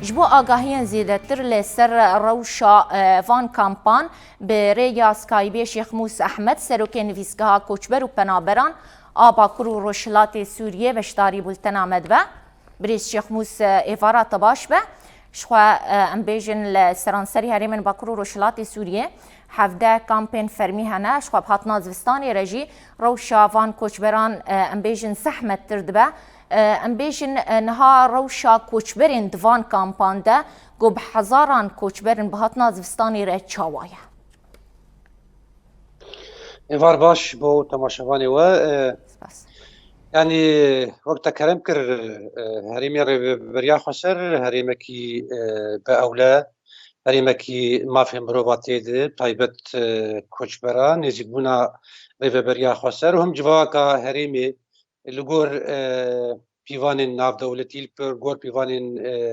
جبو آگاهیان زیادتر لسر روشا وان کامپان به ریا سکایبی شیخ موسی احمد سروک نویسگاه کوچبر و پنابران آباکر و روشلات سوریه بشتاری بولتن آمد و بریز شیخ موسی ایوارات باش به شخوا امبیجن لسرانسری هریمن باکر و روشلات سوریه حفده کامپین فرمی هنه شخوا بحات نازوستانی رجی روشا وان کوچبران امبیجن زحمت تردبه امبیشن نها روشا کوچبرین دوان کامپانده گو به هزاران کوچبرین به هات نازوستانی را چاوایه ایوار باش بو تماشاوانی و يعني وقت كلام كر هريمي بريا خسر هريمكي بأولى هريمكي ما في مروباتي دي طيبت كوچبرا نزيبونا ريفا بريا خسر وهم جواكا هريمي لغور پیوان ناف دولتی لغور پیوان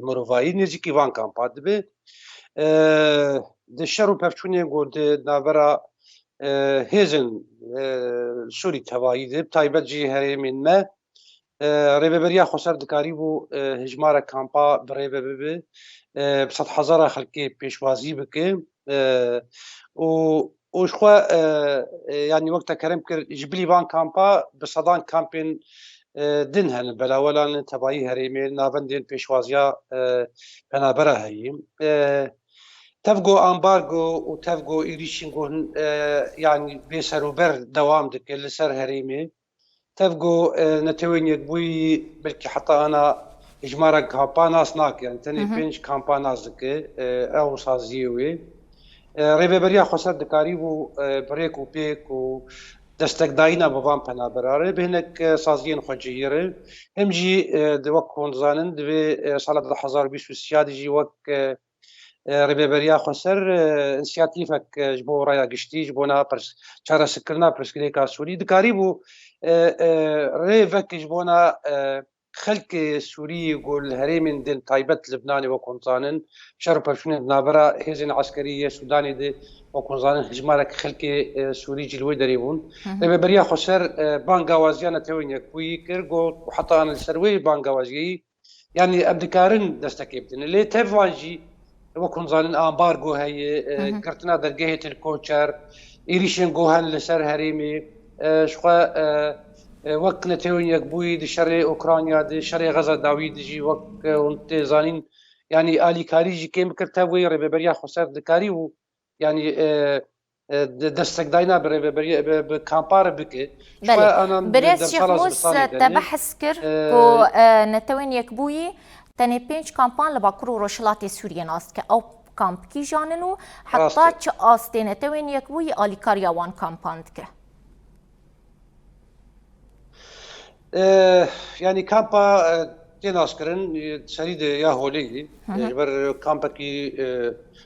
مروایی نزیکی وان کامپاد به دشرو پفچونی گود ناورا هیزن سوری توایی ده تایبت جی هرمین ما ریبریا خسر دکاری بو هجمار کامپا بریبه به بسط هزار خلقی پیشوازی بکه وشخوا يعني وقتها كرم كر جبلي وان كامبا بصدان كامبين دن هن بلاولان تبعي هريمي نافندين بيشوازيا بنابرا هي تفقو امبارغو وتفقو إيريشينغو يعني بيسروبر دوام دك اللي سر هريمي تفقو نتوين يقبوي بلكي حتى انا اجمارا كامبا ناس ناك يعني تاني بينش كامبا ناس دك او سازيوي ريبريا خسر دكاريبو بريك وبيك و دستك داينا بوان بنابراري بهنك سازين خجيره هم جي دوك كونزانن دبي صلاة الحزار بيش والسياد جي وك ريبريا خسر انسياتيفك جبو رايا قشتي جبونا برس شارع سكرنا برس كليكا سوري دكاريبو ريفك جبونا خلق سوري يقول هريمن دين تايبت لبناني وكونزانن شرب شنو نابرا هيزن عسكريه سوداني دي وكونزانن هجمارك خلق سوري جلوي دريبون بريا خسر بانغاوازيانا توينك كوي كيرغو وحتى انا السروي بانغاوازي يعني ابدكارن دستكيبتن اللي تفواجي وكونزانن امبارغو هي كرتنا درجه الكوتشر ايريشن جوهان لسر هريمي شخوا وقت نتوين يقبوي دي شري اوكرانيا دي شري غزة داوي دي جي وقت وانت زانين يعني آلي كاري جي كيم كرتاوي ريبريا خسر دكاري و يعني دستك داينا بكامبار بكي بله بريس شيخ موسى تبحث كر كو نتوين يقبوي تاني بينش كامبان لباكرو روشلاتي سوريا ناست او كامب كي جاننو حتى چه آسته نتوين يقبوي آلي كاريا وان كامبان دكه يعني كامبا تناسكرن سريد يا هولي جبر كامبا كي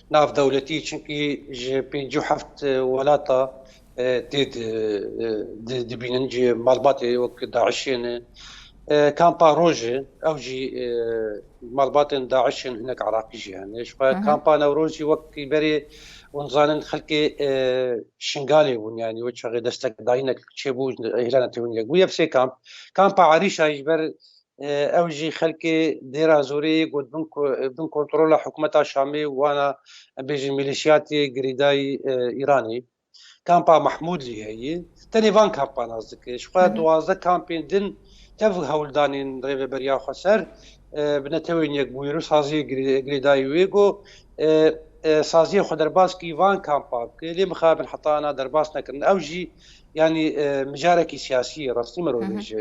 ناف دولتي چنكي بينجو حفت ولاتا تيد دبينن جي مالباتي وك داعشين كامبا روجي او جي مالباتن داعشين هناك عراقي جي يعني كامبا نوروجي وك بري ونظانن خلقي شنغالي يعني وجه دستك داينك تشيبو هلانا تونيك ويا بسي كامبا عريشة يجبر اوجي خلقي ديرا زوري قد بن كنترول حكومة شامي وانا بيجي ميليشياتي قريداي ايراني كامبا محمود لي هي تاني فان كامبا نازك شخوا دوازة كامبين دن تفق هولدانين ريفي بريا خسر بنتوينيك بويرو سازي قريداي ويقو سازي خو درباس كي وان كامبا اللي مخابن حتى انا درباس نكن اوجي يعني مجاركي سياسيه رسمي مروج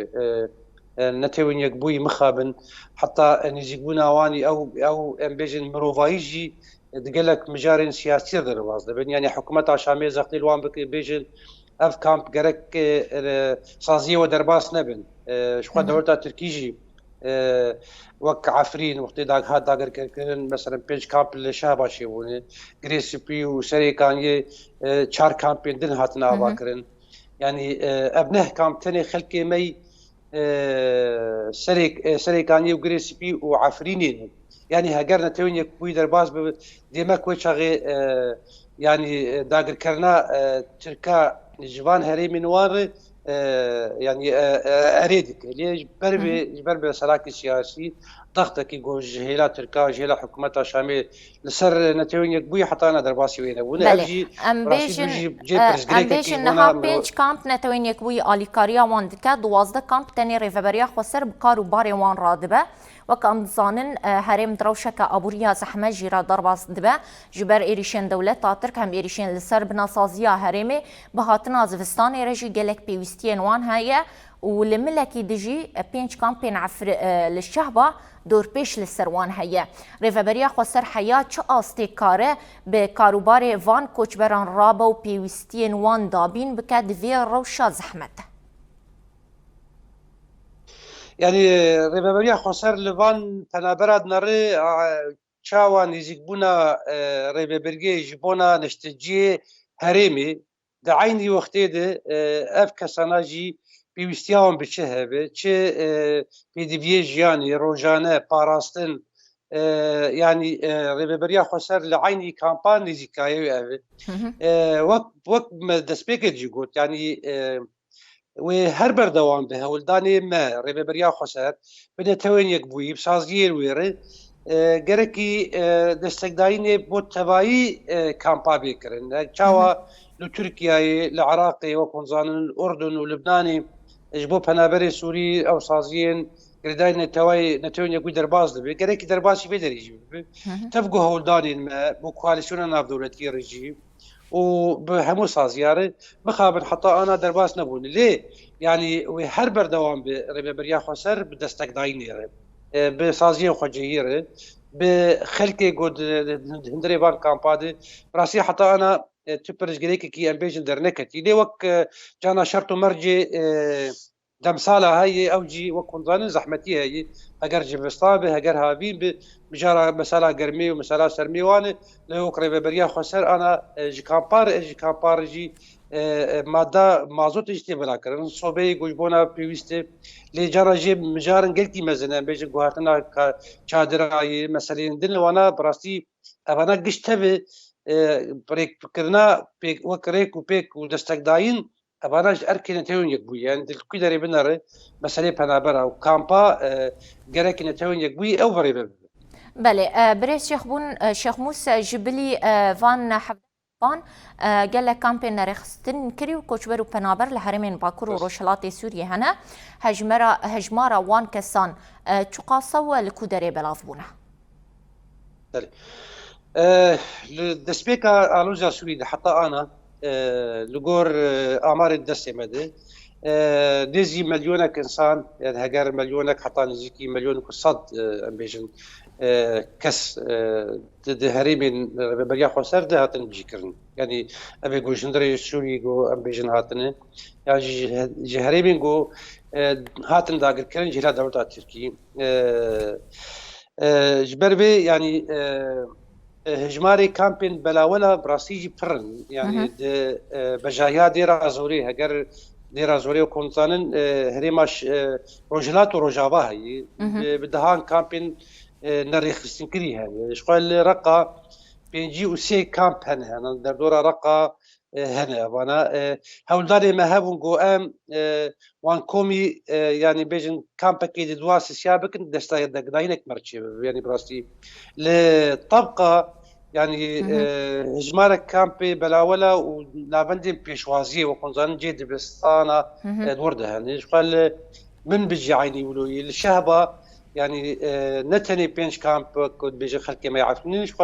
نتوين يقبوي مخابن حتى نزيقونا واني او امبيجن مروفايجي دقلك مجارين سياسيه درباس يعني حكومه شاميه زقلي الوان بك بيجن اف كامب قرك سازي ودرباس نبن شخوا دولتا تركيجي وك عفرين وقت داغ هاد داغر كان مثلا بيج كامب اللي شابه شيبوني جريس بي وسري كان چار كامبين دن هاتنا باكرن يعني ابنه كامب تاني خلقي مي سري كان وجريس بي وعفرينين يعني هاجرنا توين كوي درباز ديما كوي شاغي يعني داغر كرنا تركا جوان هريمي نوار يعني اريدك اللي جبر بسلاك السياسي ضغطك يقول جهيلا تركا جهيلا حكومتها شامل لسر نتوين يقبوي حتى انا درباسي وين وانا بله افجي براسي امبیژن دوجي جي برزجريكا كي نها هنا من 5 کامپ نتوین یکوی آلیکاریا وان دکه 12 کامپ تنی ریفبریا خسر بکار و باری وان رادبه وک ام زانن هرم دروشک ابوریا زحمه جیرا درباس دبه جبر ایریشن دولت تاترک هم ایریشن لسر بناسازیا هرمه بهاتنا زوستان رجی گلک پیوستین وان هيا ولملكي دجي 5 كامبين عفر للشهبة دور بيش للسروان هيا ريفابريا خسر حياة چه آستيكاره بكاروبار وان كوچبران رابا و بيوستين وان دابين بكاد في روشا زحمت يعني ريبابريا خسر لفان تنابراد نري چاوا نزيك بونا ريبابريا جبونا نشتجي هرمي ده عيني وقتي ده اف كساناجي پێویستیاوان بچه هەبێ چه پێدیڤێ ژیانی ڕۆژانە پاراستن ینی ڕێبەبەریا خۆسەر لە عینی کامپان نزیکایەوێ ئەوێ وەک دەستپێکێکی گوت ینی وێ هەر بەردەوام بە هەوڵدانێ مە ڕێبەبەریا خۆسەر بنێتەوەین یەک بووی سازگیر وێرە گەرەکی دەستێکداینێ بۆ تەواایی کامپا بێکردن چاوە لە تورکیایە لە عراقی وەکۆنزانن ئوردن و لبنانی ji bo penaberê Sûrî ew saziyên girdayên netewên yekû derbas dibe gerekî derbasî vê derê jî bibe tev gu hewldanên me bu koalisyona navdewletiyê re jî û bi hemû saziyarê bixabin heta ana derbas nebûn lê yanî wê her berdewam bi rêveberiya xweser bi destekdayînê re bi saziyên xwecihî re bi xelkê got hindirê van kampa de rastî heta ana tu pirêjgerêkekî em bêjin derneketî lê wek cana şert û mercê demsala heye ew cî wek zanin zehmetî heye heger civistan be heger havîn bi bijara mesela germê û mesela sermê wan e lê wek rêveberiya xweser ana ji kampar jî madda mazotê jî tê velakirin sobeyê goşbona pêwîst e lê cara jê mijarin gelkî mezin em bêjin guhatina çadirayê meseleyên din li wana bi rastî evana giş tevê pêkirina wek rêk û pêk û destekdayîn evana ji erkê netewên yekbûyî yani dilkû derê binare meselê penabera û kampa gerekî netewên yekbûyî ew verê bibe. بله بريس شيخ موسى جبلي فان حفظان قال كامبين رخصتن كري وكوشبر وبنابر لحرمين باكور وروشلاتي سوريا هنا هجمارا وان كسان تقاصوا لكودري بلافبونه. دەستپێکە ئالۆزا سووری حتا ئانا لەگۆر ئامارێ دەستێ مەدە دێزی مەلیۆنێک ئینسان هەگەر مەلیۆنێک حتا نزیکی مەلیۆن و سەد ئەم بێژن کەس هەرێمێن ڕێبەریا خۆسەر هاتن بژیکردن ینی ئەبێ گۆژندرێ سووری گۆ ئەم بێژن هاتنێ یا ji herêmên got hatin dagirkirin jîla dewleta Tirkî ji ber vê yanî هجماري كامبين بلاولا براسيجي برن يعني بجايا ديرا زوري هجر ديرا زوري وكونزانن هريماش روجلات وروجابا هي بدهان كامبين نري خستنكري هي شغل رقا بيجي وسي كامب هنا دردورا رقا هنا وانا هولداري ما هبون جو ام وان كومي يعني بيجن كامبكي دواس سيابك دستا داينك مرشي يعني براستي لطبقه يعني هجمارك كامبي بلاولا ونافندين بيشوازي وكونزان جيد بستانا دورده يعني قال من بيجي عيني ولوي الشهبه يعني نتني بينش كامب كنت بيجي خلكي ما يعرفنيش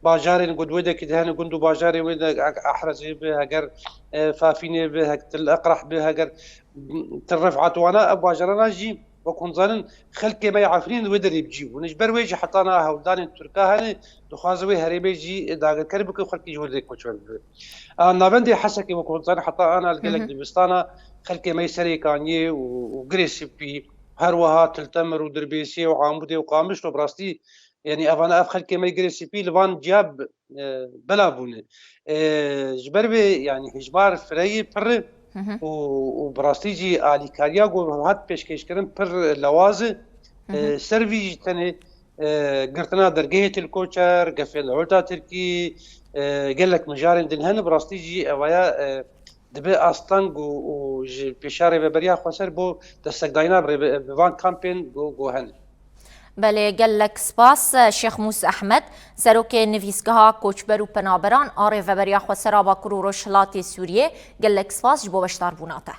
باجاري نقول ودك دهن قندو باجاري ودك احرز بهجر فافيني بهجر اقرح بهجر ترفعت وانا باجرنا جي وكون ظنن خلكي ما يعرفنين ودري بجيبو نجبر ويجي حطانا هولدان تركا هني دخازوي هريبي جي داغ كربك خلكي جوردك كوتشول انا بندي حسكي وكون ظن حتى انا القلق دبستانا خلكي ما يسري كاني وغريسبي هروها تلتمر ودربيسي وعامودي وقامش وبراستي يعني افانا اف خلكي ما يجريسي بي لفان جاب بلا بوني جبربي يعني هجمار فري بر وبراستيجي آلي كارياغو هات بيشكشكرن بر لوازه سيرفي تاني قرتنا درجية الكوتشر قفل عوتا تركي قال لك مجارين دنهن براستيجي اويا دبي استانغ و بيشاري ببريا خسر بو دستك داينا بفان كامبين جو هن بله گلک سپاس شیخ موسی احمد سروک نویسگاه کوچبر و پنابران آره و بریا خسرا با کرو روشلاتی سوریه گلک سپاس جبو بشتار بوناته